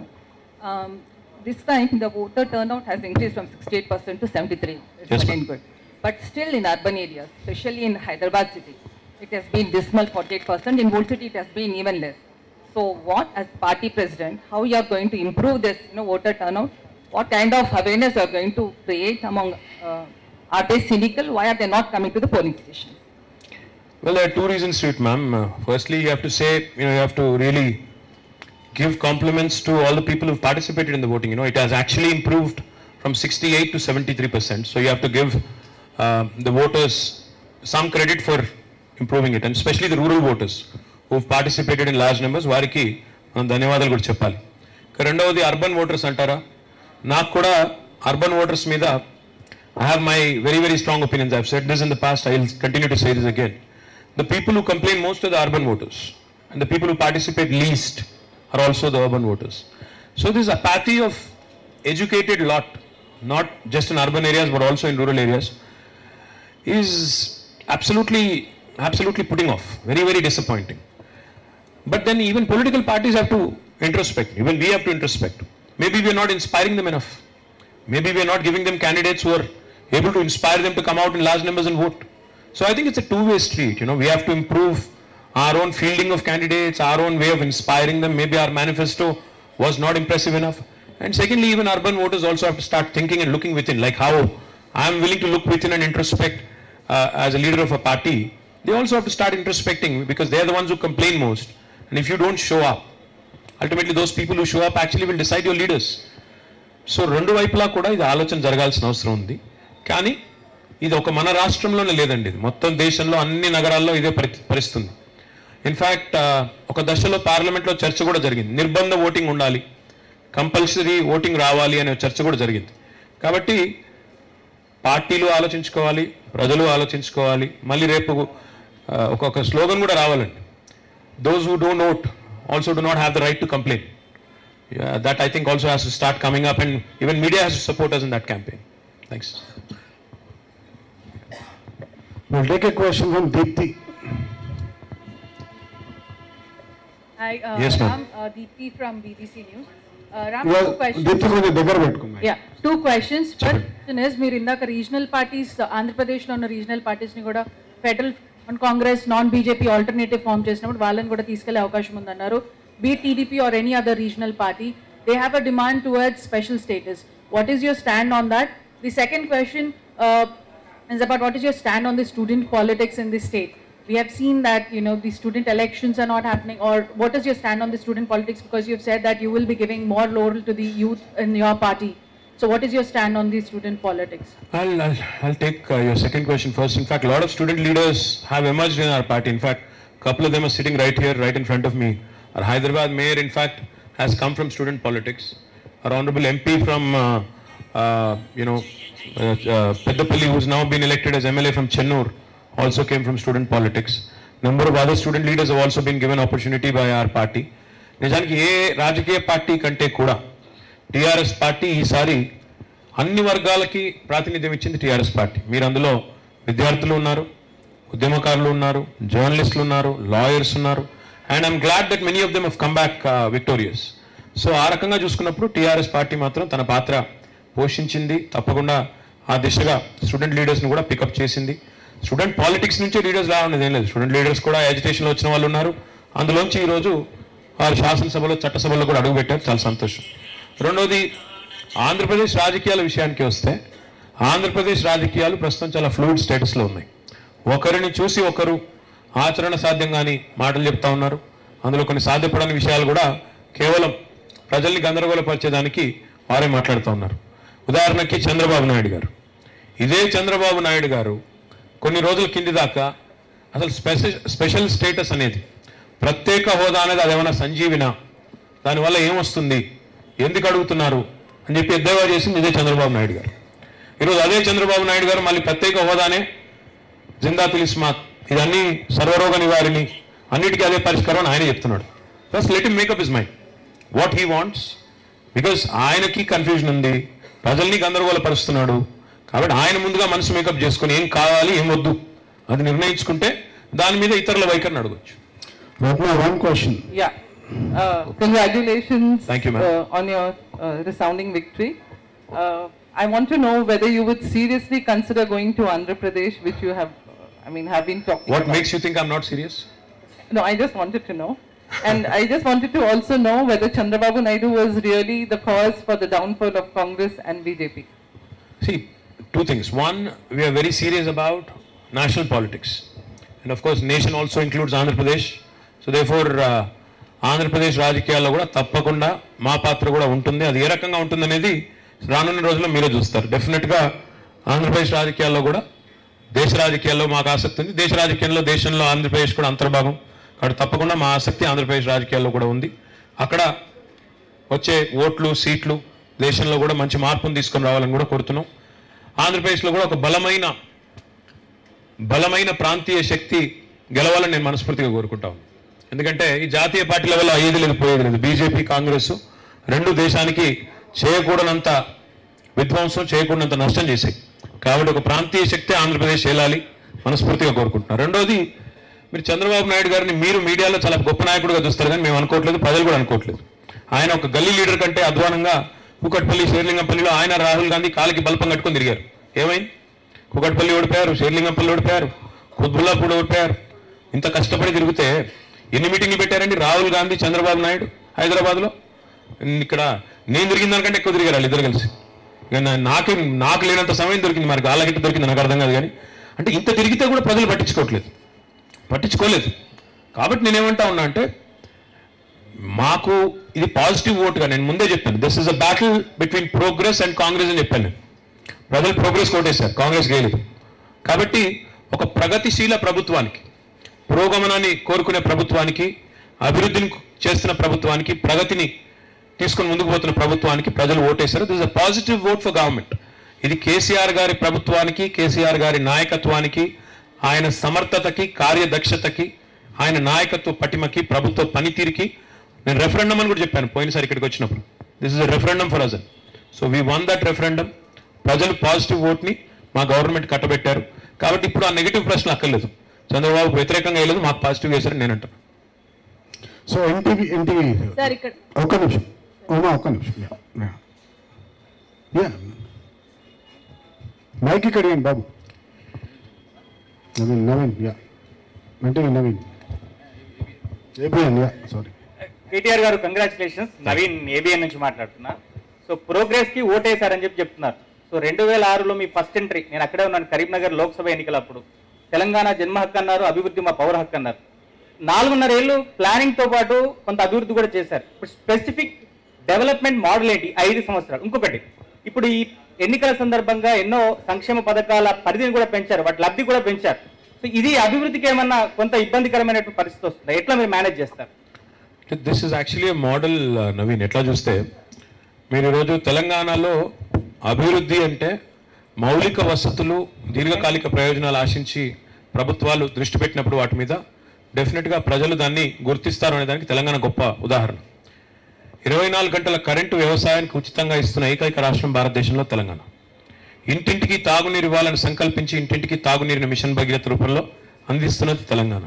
This time the voter turnout has increased from 68% to 73%. Yes, It's good. But still in urban areas, especially in Hyderabad city, it has been dismal 48%. In Old City it has been even less. So what, as party president, how you are going to improve this voter turnout? What kind of awareness you are going to create among, are they cynical? Why are they not coming to the polling stations? Well, there are 2 reasons to it, ma'am. Firstly, you have to say, you have to really give compliments to all the people who've participated in the voting. It has actually improved from 68 to 73%. So you have to give the voters some credit for improving it, and especially the rural voters who've participated in large numbers. వారికి మనం ధన్యవాదాలు కూడా చెప్పాలి. రెండవది అర్బన్ ఓటర్స్ అంటారా? నాకు కూడా అర్బన్ ఓటర్స్ మీద I have my very strong opinions. I've said this in the past, I will continue to say this again. The people who complain most are the urban voters, and the people who participate least are also the urban voters. So this apathy of educated lot, not just in urban areas but also in rural areas, is absolutely putting off. Very disappointing. But then even political parties have to introspect. Even we have to introspect. Maybe we are not inspiring them enough. Maybe we are not giving them candidates who are able to inspire them to come out in large numbers and vote. So I think it's a two-way street. We have to improve our own fielding of candidates, our own way of inspiring them. Maybe our manifesto was not impressive enough. And secondly, even urban voters also have to start thinking and looking within, like how I am willing to look within and introspect as a leader of a party. They also have to start introspecting, because they are the ones who complain most. And if you don't show up, ultimately those people who show up actually will decide your leaders. So రెండు వైపులా కూడా ఇది ఆలోచన జరగాల్సిన అవసరం ఉంది. కానీ ఇది ఒక మన రాష్ట్రంలోనే లేదండి, ఇది మొత్తం దేశంలో అన్ని నగరాల్లో ఇదే పరిస్థితి. ఇన్ఫ్యాక్ట్ ఒక దశలో పార్లమెంట్లో చర్చ కూడా జరిగింది, నిర్బంధ ఓటింగ్ ఉండాలి, కంపల్సరీ ఓటింగ్ రావాలి అనే చర్చ కూడా జరిగింది. కాబట్టి పార్టీలు ఆలోచించుకోవాలి, ప్రజలు ఆలోచించుకోవాలి. మళ్ళీ రేపు ఒక స్లోగన్ కూడా రావాలండి, those who don't vote also do not have the right to complain. That I think also has to start coming up, and even media has to support us in that campaign. Thanks. We'll take a question from Deepthi. Hi, Yes, ma'am. Ram, Deepthi from BBC News. Ram, two questions. Deepti కొంచెం దగ్గర పెట్టుకున్నాయి. Yeah, two questions. First question is, మీరు ఇందాక రీజనల్ పార్టీస్, ఆంధ్రప్రదేశ్లో ఉన్న రీజనల్ పార్టీస్ని కూడా federal Congress non BJP alternative form చేసినప్పుడు వాళ్ళని కూడా తీసుకెళ్లే అవకాశం ఉందన్నారు. Be it TDP or any other regional party, they have a demand towards special status. What is your stand on that? The second question is about what is your stand on the student politics in this state? We have seen that, you know, the student elections are not happening, or what is your stand on the student politics? Because you've said that you will be giving more laurel to the youth in your party. So what is your stand on the student politics? I'll take your second question first. In fact, a lot of student leaders have emerged in our party. In fact, a couple of them are sitting right here, right in front of me. Our Hyderabad mayor, in fact, has come from student politics. Our honorable MP from, Peddapalli, who's now been elected as MLA from Chennur, also came from student politics. Number of other student leaders have also been given opportunity by our party. నిజానికి ఏ రాజకీయ పార్టీ కంటే కూడా టీఆర్ఎస్ పార్టీ ఈసారి అన్ని వర్గాలకి ప్రాతినిధ్యం ఇచ్చింది టీఆర్ఎస్ పార్టీ. మీరు అందులో విద్యార్థులు ఉన్నారు, ఉద్యమకారులు ఉన్నారు, జర్నలిస్టులు ఉన్నారు, లాయర్స్ ఉన్నారు. And I'm glad that many of them have come back victorious. So ఆ రకంగా చూసుకున్నప్పుడు టీఆర్ఎస్ పార్టీ మాత్రం తన పాత్ర పోషించింది. తప్పకుండా ఆ దిశగా స్టూడెంట్ లీడర్స్ని కూడా పికప్ చేసింది. స్టూడెంట్ పాలిటిక్స్ నుంచే లీడర్స్ రావడం ఏం లేదు. స్టూడెంట్ లీడర్స్ కూడా ఎడ్యుకేషన్లో వచ్చిన వాళ్ళు ఉన్నారు. అందులోంచి ఈరోజు వారు శాసనసభలో చట్టసభలో కూడా అడుగుపెట్టారు. చాలా సంతోషం. రెండోది, ఆంధ్రప్రదేశ్ రాజకీయాల విషయానికి వస్తే ఆంధ్రప్రదేశ్ రాజకీయాలు ప్రస్తుతం చాలా ఫ్లూయిడ్ స్టేటస్లో ఉన్నాయి. ఒకరిని చూసి ఒకరు ఆచరణ సాధ్యంగాని మాటలు చెప్తా ఉన్నారు. అందులో కొన్ని సాధ్యపడని విషయాలు కూడా కేవలం ప్రజల్ని గందరగోళపరిచేదానికి వారే మాట్లాడుతూ ఉన్నారు. ఉదాహరణకి చంద్రబాబు నాయుడు గారు, ఇదే చంద్రబాబు నాయుడు గారు కొన్ని రోజుల కింది దాకా అసలు స్పెషల్ స్టేటస్ అనేది, ప్రత్యేక హోదా అనేది అదేమన్నా సంజీవినా, దానివల్ల ఏమొస్తుంది, ఎందుకు అడుగుతున్నారు అని చెప్పి ఎద్దేవా చేసింది ఇదే చంద్రబాబు నాయుడు గారు. ఈరోజు అదే చంద్రబాబు నాయుడు గారు మళ్ళీ ప్రత్యేక హోదానే జిందా తిలిస్మాత్, ఇదన్నీ సర్వరోగ నివారిణి, అన్నిటికీ అదే పరిష్కారం అని ఆయన చెప్తున్నాడు. First let him makeup his mind what he wants. Because ఆయనకి కన్ఫ్యూజన్ ఉంది, ప్రజల్ని గందరగోళపరుస్తున్నాడు. కాబట్టి ఆయన ముందుగా మనసు మేకప్ చేసుకుని ఏం కావాలి ఏం వద్దు అది నిర్ణయించుకుంటే దాని మీద ఇతరుల వైఖరిని అడగొచ్చు. One question. Yeah. Congratulations. Thank you, ma'am. On your resounding victory. I want to know whether you would seriously consider going to Andhra Pradesh, which you have, have been talking What about. makes you think I'm not serious? No, I just wanted to know. And I just wanted to also know whether Chandrababu Naidu was really the cause for the downfall of Congress and BJP. See, two things. One, we are very serious about national politics. And of course, nation also includes Andhra Pradesh. So therefore, Andhra Pradesh రాజకీయాల్లో కూడా తప్పకుండా మా పాత్ర కూడా ఉంటుంది. అది ఏ రకంగా ఉంటుంది అనేది రానున్న రోజుల్లో మీరే చూస్తారు. డెఫినెట్గా ఆంధ్రప్రదేశ్ రాజకీయాల్లో కూడా, దేశ రాజకీయాల్లో మాకు ఆసక్తి ఉంది. దేశ రాజకీయాల్లో దేశంలో ఆంధ్రప్రదేశ్ కూడా అంతర్భాగం. కాబట్టి తప్పకుండా మా ఆసక్తి ఆంధ్రప్రదేశ్ రాజకీయాల్లో కూడా ఉంది. అక్కడ వచ్చే ఓట్లు, సీట్లు దేశంలో కూడా మంచి మార్పును తీసుకొని రావాలని కూడా కోరుతున్నాం. ఆంధ్రప్రదేశ్లో కూడా ఒక బలమైన ప్రాంతీయ శక్తి గెలవాలని నేను మనస్ఫూర్తిగా కోరుకుంటాను. ఎందుకంటే ఈ జాతీయ పార్టీల వల్ల అయ్యేది లేదు, పోయేది లేదు. బీజేపీ, కాంగ్రెస్ రెండు దేశానికి చేయకూడనంత విధ్వంసం, చేయకూడనంత నష్టం చేశాయి. కాబట్టి ఒక ప్రాంతీయ శక్తి ఆంధ్రప్రదేశ్ చేయాలి మనస్ఫూర్తిగా కోరుకుంటున్నాను. రెండోది, మీరు చంద్రబాబు నాయుడు గారిని మీరు మీడియాలో చాలా గొప్ప నాయకుడిగా చూస్తారు, కానీ మేము అనుకోవట్లేదు, ప్రజలు కూడా అనుకోవట్లేదు. ఆయన ఒక గల్లీ లీడర్ కంటే అధ్వానంగా కూకట్పల్లి, షేర్లింగంపల్లిలో ఆయన రాహుల్ గాంధీ కాలికి బల్పం కట్టుకొని తిరిగారు. ఏమైంది? కూకట్పల్లి ఓడిపోయారు, షేర్లింగంపల్లి ఓడిపోయారు, కుత్బుల్లాపూర్ ఓడిపోయారు. ఇంత కష్టపడి తిరిగితే ఎన్ని మీటింగ్లు పెట్టారండి రాహుల్ గాంధీ, చంద్రబాబు నాయుడు హైదరాబాద్లో? ఇక్కడ నేను తిరిగిన దానికంటే ఎక్కువ తిరిగారు వాళ్ళు ఇద్దరు కలిసి. నాకు లేనంత సమయం దొరికింది, మరి వాళ్ళకి దొరికింది నాకు అర్థం కాదు. కానీ అంటే ఇంత తిరిగితే కూడా ప్రజలు పట్టించుకోలేదు. కాబట్టి నేనేమంటా ఉన్నా అంటే, మాకు ఇది పాజిటివ్ ఓటుగా నేను ముందే చెప్పాను, this is a battle between progress and Congress అని చెప్పాను నేను. ప్రజలు ప్రోగ్రెస్ ఓటేశారు, కాంగ్రెస్ గెలలేదు. కాబట్టి ఒక ప్రగతిశీల ప్రభుత్వానికి, పురోగమనాన్ని కోరుకునే ప్రభుత్వానికి, అభివృద్ధిని చేస్తున్న ప్రభుత్వానికి, ప్రగతిని తీసుకొని ముందుకు పోతున్న ప్రభుత్వానికి ప్రజలు ఓటేశారు. This is a positive vote for government. ఇది కేసీఆర్ గారి ప్రభుత్వానికి, కేసీఆర్ గారి నాయకత్వానికి, ఆయన సమర్థతకి, కార్యదక్షతకి, ఆయన నాయకత్వ పటిమకి, ప్రభుత్వ పనితీరుకి నేను రెఫరెండం అని కూడా చెప్పాను పోయినసారి ఇక్కడికి వచ్చినప్పుడు. This is a referendum for us. So we won that referendum. ప్రజలు పాజిటివ్ ఓట్ని మా గవర్నమెంట్ కట్టబెట్టారు. కాబట్టి ఇప్పుడు ఆ నెగిటివ్ ప్రశ్నలు అక్కర్లేదు. చంద్రబాబుకు వ్యతిరేకంగా వేయలేదు, మాకు పాజిటివ్ వేశారని నేను అంటాను. సో ఎన్టీవీ సార్ ఇక్కడ ఒక్క నిమిషం ఒక్క నిమిషం మైక్ ఇక్కడ ఇవ్వండి బాబు. Naveen NTV Naveen ABN sorry. KTR గారు కంగ్రాచులేషన్స్. నవీన్ ఏబిఎన్ నుంచి మాట్లాడుతున్నా. సో ప్రోగ్రెస్ కి ఓటేశారని చెప్తున్నారు. సో 2006లో మీ ఫస్ట్ ఎంట్రీ, నేను అక్కడే ఉన్నాను కరీంనగర్ లోక్సభ ఎన్నికలప్పుడు. తెలంగాణ జన్మ హక్కు అన్నారు, అభివృద్ధి మా పౌర హక్కు అన్నారు. 4.5 ఏళ్ళు ప్లానింగ్ తో పాటు కొంత అభివృద్ధి కూడా చేశారు. ఇప్పుడు స్పెసిఫిక్ డెవలప్మెంట్ మోడల్ ఏంటి 5 సంవత్సరాలు? ఇంకొకటి, ఇప్పుడు ఈ ఎన్నికల సందర్భంగా ఎన్నో సంక్షేమ పథకాల పరిధిని కూడా పెంచారు, వాటి లబ్ధి కూడా పెంచారు. సో ఇది అభివృద్ధికి ఏమన్నా కొంత ఇబ్బందికరమైనటువంటి పరిస్థితి వస్తుంది, ఎట్లా మీరు మేనేజ్ చేస్తారు? This is actually model Naveen. ఎట్లా చూస్తే మీరు ఈరోజు తెలంగాణలో అభివృద్ధి అంటే మౌలిక వసతులు దీర్ఘకాలిక ప్రయోజనాలు ఆశించి ప్రభుత్వాలు దృష్టి పెట్టినప్పుడు వాటి మీద డెఫినెట్గా ప్రజలు దాన్ని గుర్తిస్తారు అనే దానికి తెలంగాణ గొప్ప ఉదాహరణ. 24 గంటల కరెంటు వ్యవసాయానికి ఉచితంగా ఇస్తున్న ఏకైక రాష్ట్రం భారతదేశంలో తెలంగాణ. ఇంటింటికి తాగునీరు ఇవ్వాలని సంకల్పించి ఇంటింటికి తాగునీరుని మిషన్ భగీరథ రూపంలో అందిస్తున్నది తెలంగాణ.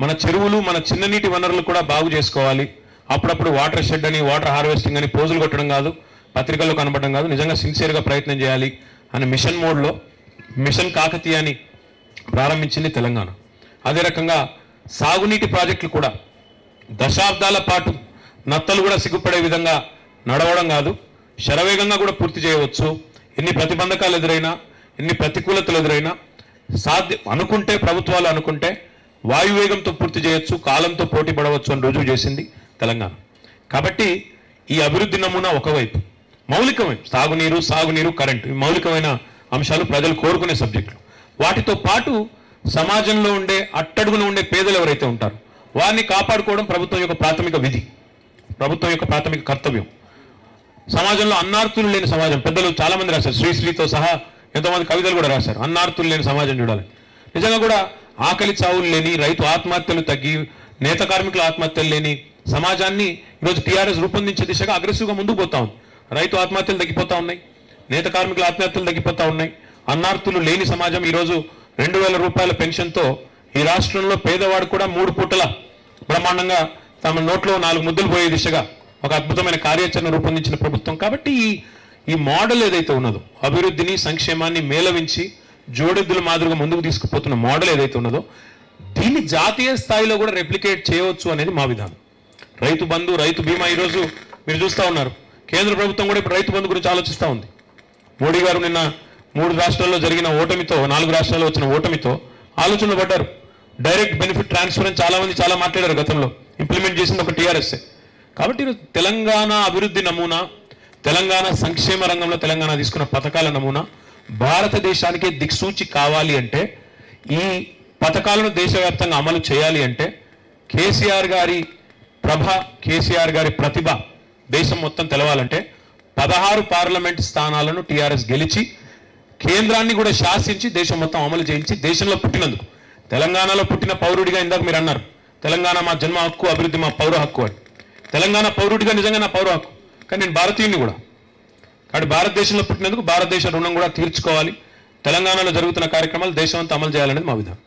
మన చెరువులు, మన చిన్ననీటి వనరులు కూడా బాగు చేసుకోవాలి. అప్పుడప్పుడు వాటర్ షెడ్ అని, వాటర్ హార్వెస్టింగ్ అని పోజులు కొట్టడం కాదు, పత్రికల్లో కనబడడం కాదు, నిజంగా సిన్సియర్గా ప్రయత్నం చేయాలి అని మిషన్ మోడ్లో మిషన్ కాకతీయాన్ని ప్రారంభించింది తెలంగాణ. అదే రకంగా సాగునీటి ప్రాజెక్టులు కూడా దశాబ్దాల పాటు నత్తలు కూడా సిగ్గుపడే విధంగా నడవడం కాదు, శరవేగంగా కూడా పూర్తి చేయవచ్చు. ఎన్ని ప్రతిబంధకాలు ఎదురైనా, ఎన్ని ప్రతికూలతలు ఎదురైనా అనుకుంటే ప్రభుత్వాలు అనుకుంటే వాయువేగంతో పూర్తి చేయొచ్చు, కాలంతో పోటీ పడవచ్చు అని రుజువు చేసింది తెలంగాణ. కాబట్టి ఈ అభివృద్ధి నమూనా ఒకవైపు మౌలికమైన సాగునీరు కరెంటు, ఈ మౌలికమైన అంశాలు ప్రజలు కోరుకునే సబ్జెక్టులు. వాటితో పాటు సమాజంలో ఉండే అట్టడుగున ఉండే పేదలు ఎవరైతే ఉంటారో వారిని కాపాడుకోవడం ప్రభుత్వం యొక్క ప్రాథమిక విధి, ప్రభుత్వం యొక్క ప్రాథమిక కర్తవ్యం. సమాజంలో అన్నార్తులు లేని సమాజం, పెద్దలు చాలా మంది రాశారు, శ్రీశ్రీతో సహా ఎంతోమంది కవితలు కూడా రాశారు, అన్నార్తులు లేని సమాజం చూడాలి. నిజంగా కూడా ఆకలి చావులు లేని, రైతు ఆత్మహత్యలు తగ్గి, నేత కార్మికుల ఆత్మహత్యలు లేని సమాజాన్ని ఈరోజు టీఆర్ఎస్ రూపొందించే దిశగా అగ్రెసివ్గా ముందుకు పోతా ఉంది. రైతు ఆత్మహత్యలు తగ్గిపోతా ఉన్నాయి, నేత కార్మికుల ఆత్మహత్యలు తగ్గిపోతా ఉన్నాయి. అన్నార్తులు లేని సమాజం ఈరోజు 2000 రూపాయల పెన్షన్తో ఈ రాష్ట్రంలో పేదవాడు కూడా 3 పూటల బ్రహ్మాండంగా తమ నోట్లో 4 ముద్దలు పోయే దిశగా ఒక అద్భుతమైన కార్యాచరణ రూపొందించిన ప్రభుత్వం. కాబట్టి ఈ మోడల్ ఏదైతే ఉన్నదో, అభివృద్ధిని సంక్షేమాన్ని మేళవించి జోడెద్దుల మాదిరిగా ముందుకు తీసుకుపోతున్న మోడల్ ఏదైతే ఉన్నదో, దీన్ని జాతీయ స్థాయిలో కూడా రెప్లికేట్ చేయవచ్చు అనేది మా విధానం. రైతు బంధు, రైతు బీమా ఈరోజు మీరు చూస్తూ ఉన్నారు. కేంద్ర ప్రభుత్వం కూడా ఇప్పుడు రైతు బంధు గురించి ఆలోచిస్తూ ఉంది. మోడీ గారు నిన్న 3 రాష్ట్రాల్లో జరిగిన ఓటమితో, 4 రాష్ట్రాల్లో వచ్చిన ఓటమితో ఆలోచనలు పడ్డారు. డైరెక్ట్ బెనిఫిట్ ట్రాన్స్ఫర్ అని చాలా మంది చాలా మాట్లాడారు గతంలో. ఇంప్లిమెంట్ చేసింది ఒక టీఆర్ఎస్ఏ. కాబట్టి తెలంగాణ అభివృద్ధి నమూనా, తెలంగాణ సంక్షేమ రంగంలో తెలంగాణ తీసుకున్న పథకాల నమూనా భారతదేశానికి దిక్సూచి కావాలి అంటే, ఈ పథకాలను దేశవ్యాప్తంగా అమలు చేయాలి అంటే కేసీఆర్ గారి ప్రభ, కేసీఆర్ గారి ప్రతిభ దేశం మొత్తం తెలవాలంటే 16 పార్లమెంట్ స్థానాలను టీఆర్ఎస్ గెలిచి కేంద్రాన్ని కూడా శాసించి దేశం మొత్తం అమలు చేయించి, దేశంలో పుట్టినందుకు, తెలంగాణలో పుట్టిన పౌరుడిగా ఇందాక మీరు అన్నారు తెలంగాణ మా జన్మ హక్కు, అభివృద్ధి మా పౌర హక్కు అని. తెలంగాణ పౌరుడిగా నిజంగా నా పౌర హక్కు, కానీ నేను భారతీయుని కూడా. కాబట్టి భారతదేశంలో పుట్టినందుకు భారతదేశ రుణం కూడా తీర్చుకోవాలి. తెలంగాణలో జరుగుతున్న కార్యక్రమాలు దేశం అంతా అమలు చేయాలనేది మా విధానం.